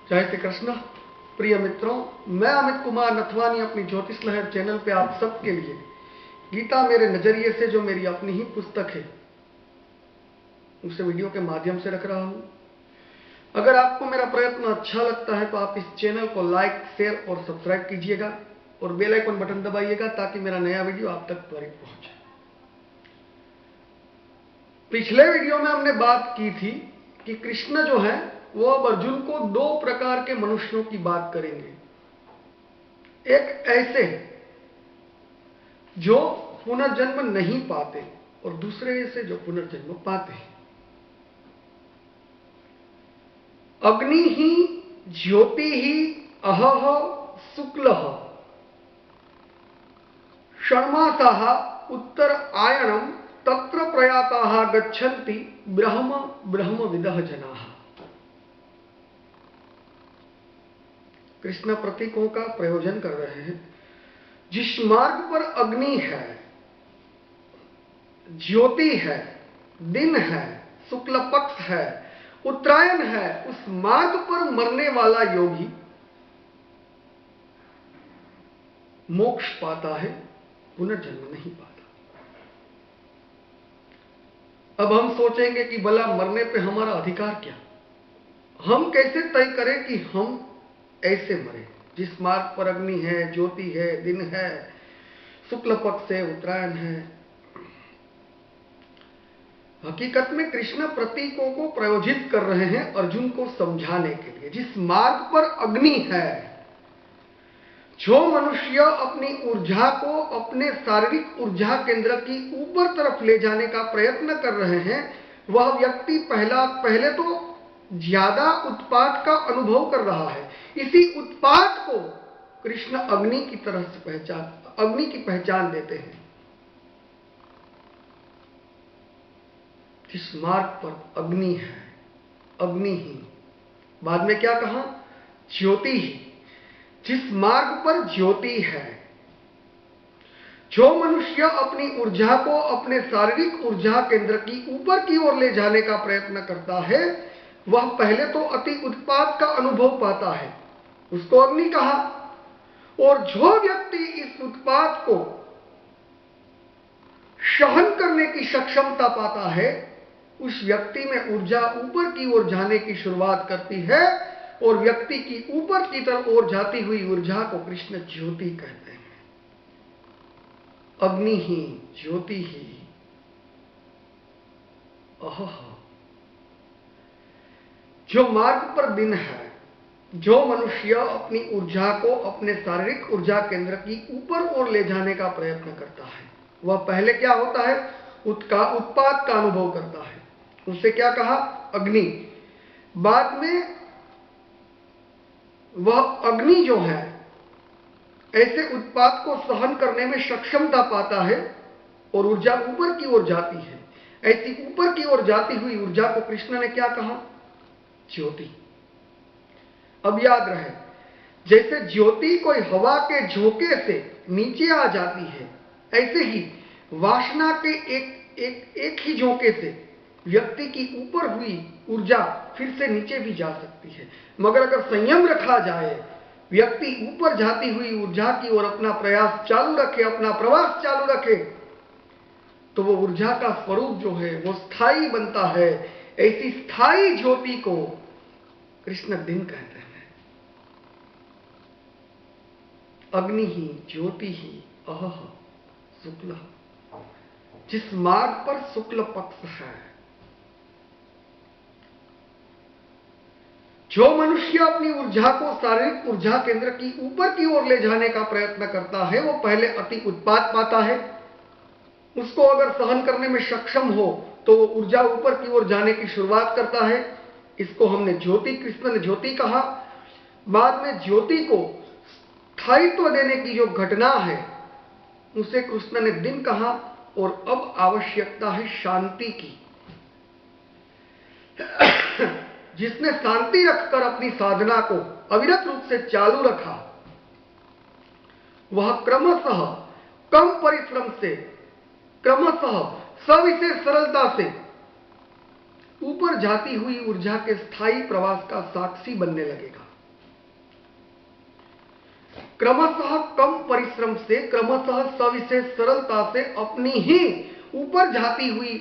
जय श्री कृष्ण। प्रिय मित्रों, मैं अमित कुमार नथवानी अपनी ज्योतिष लहर चैनल पे आप सबके लिए गीता मेरे नजरिए से, जो मेरी अपनी ही पुस्तक है, उसे वीडियो के माध्यम से रख रहा हूं। अगर आपको मेरा प्रयत्न अच्छा लगता है तो आप इस चैनल को लाइक, शेयर और सब्सक्राइब कीजिएगा और बेल आइकन बटन दबाइएगा ताकि मेरा नया वीडियो आप तक त्वरित पहुंचे। पिछले वीडियो में हमने बात की थी कि कृष्ण जो है वो अब अर्जुन को दो प्रकार के मनुष्यों की बात करेंगे। एक ऐसे जो पुनर्जन्म नहीं पाते और दूसरे ऐसे जो पुनर्जन्म पाते हैं। अग्नि ही ज्योति ही अहह शुक्लः षण्मासाः उत्तर आयणम तत्र प्रयाताः गच्छन्ति ब्रह्म ब्रह्मविदः जनाः। कृष्ण प्रतीकों का प्रयोजन कर रहे हैं। जिस मार्ग पर अग्नि है, ज्योति है, दिन है, शुक्ल पक्ष है, उत्तरायण है, उस मार्ग पर मरने वाला योगी मोक्ष पाता है, पुनर्जन्म नहीं पाता। अब हम सोचेंगे कि भला मरने पे हमारा अधिकार क्या? हम कैसे तय करें कि हम ऐसे मरे जिस मार्ग पर अग्नि है, ज्योति है, दिन है, शुक्ल पक्ष है, उत्तरायण है। हकीकत में कृष्ण प्रतीकों को प्रयोजित कर रहे हैं अर्जुन को समझाने के लिए। जिस मार्ग पर अग्नि है, जो मनुष्य अपनी ऊर्जा को अपने शारीरिक ऊर्जा केंद्र की ऊपर तरफ ले जाने का प्रयत्न कर रहे हैं, वह व्यक्ति पहले तो ज्यादा उत्पात का अनुभव कर रहा है। इसी उत्पात को कृष्ण अग्नि की तरह से अग्नि की पहचान देते हैं। जिस मार्ग पर अग्नि है, अग्नि ही, बाद में क्या कहा? ज्योति ही। जिस मार्ग पर ज्योति है, जो मनुष्य अपनी ऊर्जा को अपने शारीरिक ऊर्जा केंद्र की ऊपर की ओर ले जाने का प्रयत्न करता है, वह पहले तो अति उत्पात का अनुभव पाता है, उसको अग्नि कहा। और जो व्यक्ति इस उत्पात को सहन करने की सक्षमता पाता है, उस व्यक्ति में ऊर्जा ऊपर की ओर जाने की शुरुआत करती है और व्यक्ति की ऊपर की तरफ ओर जाती हुई ऊर्जा को कृष्ण ज्योति कहते हैं। अग्नि ही, ज्योति ही, अहह। जो मार्ग पर दिन है, जो मनुष्य अपनी ऊर्जा को अपने शारीरिक ऊर्जा केंद्र की ऊपर ओर ले जाने का प्रयत्न करता है, वह पहले क्या होता है? उत्पात का अनुभव करता है। उसे क्या कहा? अग्नि। बाद में वह अग्नि जो है ऐसे उत्पात को सहन करने में सक्षमता पाता है और ऊर्जा ऊपर की ओर जाती है। ऐसी ऊपर की ओर जाती हुई ऊर्जा को कृष्ण ने क्या कहा? ज्योति। अब याद रहे, जैसे ज्योति कोई हवा के झोंके से नीचे आ जाती है, ऐसे ही वासना के एक ही झोंके से व्यक्ति की ऊपर हुई ऊर्जा फिर से नीचे भी जा सकती है। मगर अगर संयम रखा जाए, व्यक्ति ऊपर जाती हुई ऊर्जा की ओर अपना प्रयास चालू रखे, अपना प्रवास चालू रखे, तो वो ऊर्जा का स्वरूप जो है वो स्थायी बनता है। ऐसी स्थायी ज्योति को कृष्ण दिन कहते हैं। अग्नि ही, ज्योति ही, अहह शुक्ल। जिस मार्ग पर शुक्ल पक्ष है, जो मनुष्य अपनी ऊर्जा को शारीरिक ऊर्जा केंद्र की ऊपर की ओर ले जाने का प्रयत्न करता है, वो पहले अति उत्पात पाता है। उसको अगर सहन करने में सक्षम हो तो वो ऊर्जा ऊपर की ओर जाने की शुरुआत करता है। इसको हमने ज्योति, कृष्ण ने ज्योति कहा। बाद में ज्योति को स्थायित्व देने की जो घटना है उसे कृष्ण ने दिन कहा। और अब आवश्यकता है शांति की। जिसने शांति रखकर अपनी साधना को अविरत रूप से चालू रखा, वह क्रमशः कम परिश्रम से, क्रमशः सविशेष सरलता से ऊपर जाती हुई ऊर्जा के स्थायी प्रवास का साक्षी बनने लगेगा। क्रमशः कम परिश्रम से, क्रमशः सविशेष सरलता से अपनी ही ऊपर जाती हुई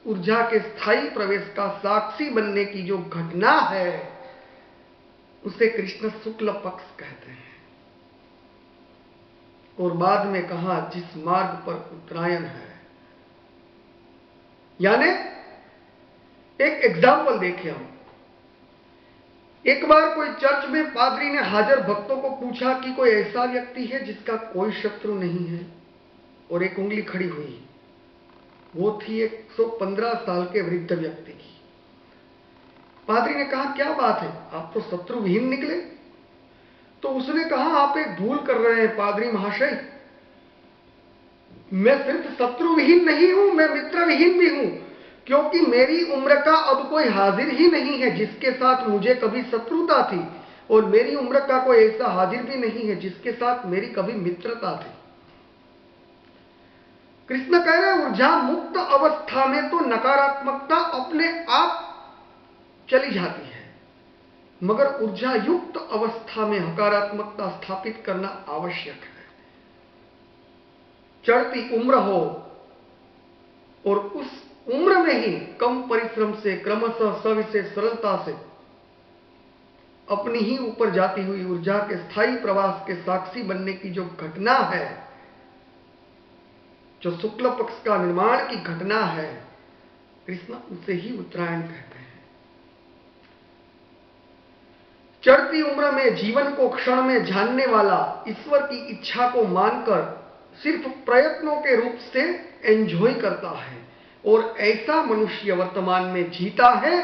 ऊर्जा के स्थायी प्रवेश का साक्षी बनने की जो घटना है उसे कृष्ण शुक्ल पक्ष कहते हैं। और बाद में कहा जिस मार्ग पर उत्तरायण है। यानी एक एग्जाम्पल देखें हम। एक बार कोई चर्च में पादरी ने हाजिर भक्तों को पूछा कि कोई ऐसा व्यक्ति है जिसका कोई शत्रु नहीं है, और एक उंगली खड़ी हुई। वो थी 115 साल के वृद्ध व्यक्ति की। पादरी ने कहा क्या बात है, आप तो शत्रुविहीन निकले। तो उसने कहा आप एक भूल कर रहे हैं पादरी महाशय, मैं सिर्फ शत्रुविहीन नहीं हूं, मैं मित्रविहीन भी हूं, क्योंकि मेरी उम्र का अब कोई हाजिर ही नहीं है जिसके साथ मुझे कभी शत्रुता थी, और मेरी उम्र का कोई ऐसा हाजिर भी नहीं है जिसके साथ मेरी कभी मित्रता थी। कृष्ण कह रहे हैं ऊर्जा मुक्त अवस्था में तो नकारात्मकता अपने आप चली जाती है, मगर ऊर्जा युक्त अवस्था में हकारात्मकता स्थापित करना आवश्यक है। चढ़ती उम्र हो और उस उम्र में ही कम परिश्रम से, क्रमशः सविशेष सरलता से अपनी ही ऊपर जाती हुई ऊर्जा के स्थायी प्रवास के साक्षी बनने की जो घटना है, जो शुक्ल पक्ष का निर्माण की घटना है, कृष्ण उसे ही उत्तरायण कहते हैं। चढ़ती उम्र में जीवन को क्षण में जानने वाला, ईश्वर की इच्छा को मानकर सिर्फ प्रयत्नों के रूप से एंजॉय करता है, और ऐसा मनुष्य वर्तमान में जीता है,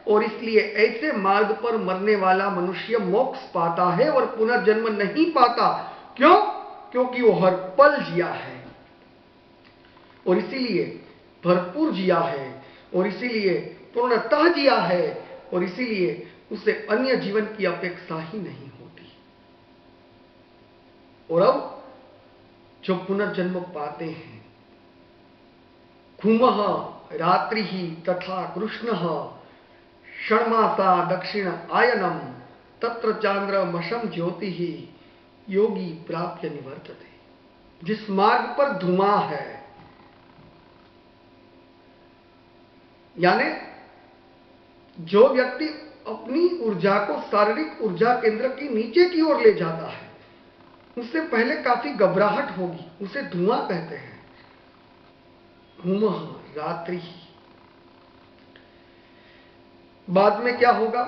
और इसलिए ऐसे मार्ग पर मरने वाला मनुष्य मोक्ष पाता है और पुनर्जन्म नहीं पाता। क्यों? क्योंकि वो हर पल जिया है, और इसीलिए भरपूर जिया है, और इसीलिए पूर्णतः जिया है, और इसीलिए उसे अन्य जीवन की अपेक्षा ही नहीं होती। और अब जो पुनर्जन्म पाते हैं, घूमः रात्रि तथा कृष्ण षण्मासा दक्षिण आयनम तत्र चांद्रमशम ज्योति योगी प्राप्य निवर्तते। जिस मार्ग पर धुआं है, यानी जो व्यक्ति अपनी ऊर्जा को शारीरिक ऊर्जा केंद्र की नीचे की ओर ले जाता है, उससे पहले काफी घबराहट होगी, उसे धुआं कहते हैं। घूमः रात्रि, बाद में क्या होगा,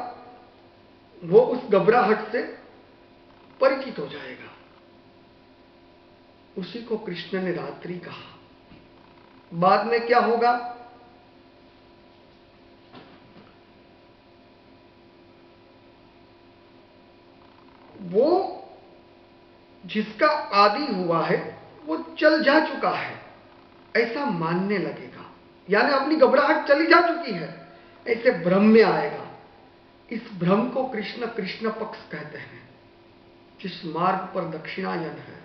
वो उस घबराहट से परिचित हो जाएगा। उसी को कृष्ण ने रात्रि कहा। बाद में क्या होगा, वो जिसका आदि हुआ है वो चल जा चुका है ऐसा मानने लगेगा, यानी अपनी घबराहट चली जा चुकी है, ऐसे भ्रम में आएगा। इस भ्रम को कृष्ण कृष्ण पक्ष कहते हैं, जिस मार्ग पर दक्षिणायन है।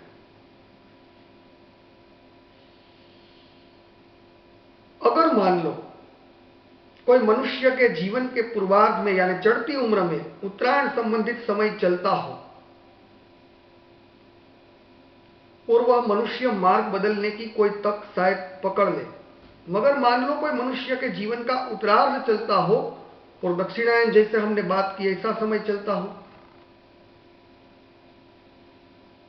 अगर मान लो कोई मनुष्य के जीवन के पूर्वार्ध में, यानी चढ़ती उम्र में उत्तरायण संबंधित समय चलता हो, और वह मनुष्य मार्ग बदलने की कोई तक शायद पकड़ ले, मगर मान लो कोई मनुष्य के जीवन का उत्तरार्ध चलता हो और दक्षिणायन जैसे हमने बात की ऐसा समय चलता हो,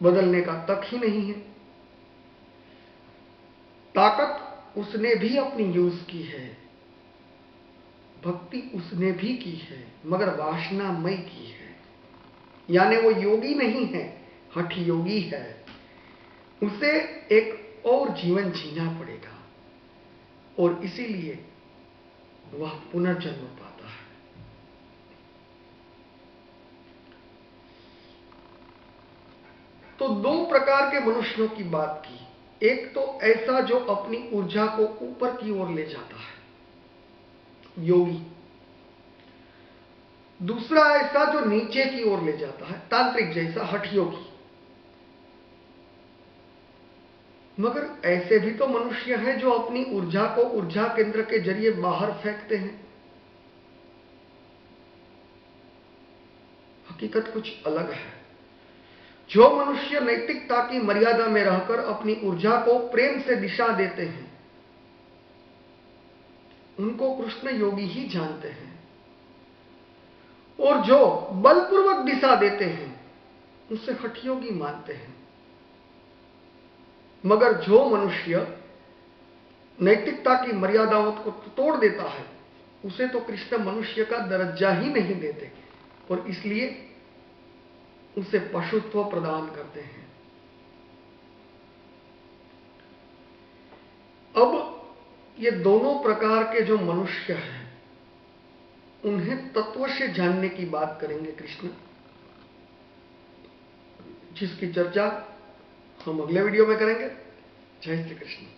बदलने का तक ही नहीं है। ताकत उसने भी अपनी यूज की है, भक्ति उसने भी की है, मगर वासनामय की है, यानी वो योगी नहीं है, हठ योगी है। उसे एक और जीवन जीना पड़ेगा, और इसीलिए वह पुनर्जन्म पाता है। तो दो प्रकार के मनुष्यों की बात की, एक तो ऐसा जो अपनी ऊर्जा को ऊपर की ओर ले जाता है, योगी। दूसरा ऐसा जो नीचे की ओर ले जाता है, तांत्रिक जैसा, हठ योगी। मगर ऐसे भी तो मनुष्य हैं जो अपनी ऊर्जा को ऊर्जा केंद्र के जरिए बाहर फेंकते हैं। हकीकत कुछ अलग है। जो मनुष्य नैतिकता की मर्यादा में रहकर अपनी ऊर्जा को प्रेम से दिशा देते हैं, उनको कृष्ण योगी ही जानते हैं। और जो बलपूर्वक दिशा देते हैं, उसे हठयोगी मानते हैं। मगर जो मनुष्य नैतिकता की मर्यादाओं को तोड़ देता है, उसे तो कृष्ण मनुष्य का दर्जा ही नहीं देते और इसलिए उसे पशुत्व प्रदान करते हैं। अब ये दोनों प्रकार के जो मनुष्य हैं, उन्हें तत्व से जानने की बात करेंगे कृष्ण, जिसकी चर्चा हम अगले वीडियो में करेंगे। जय श्री कृष्ण।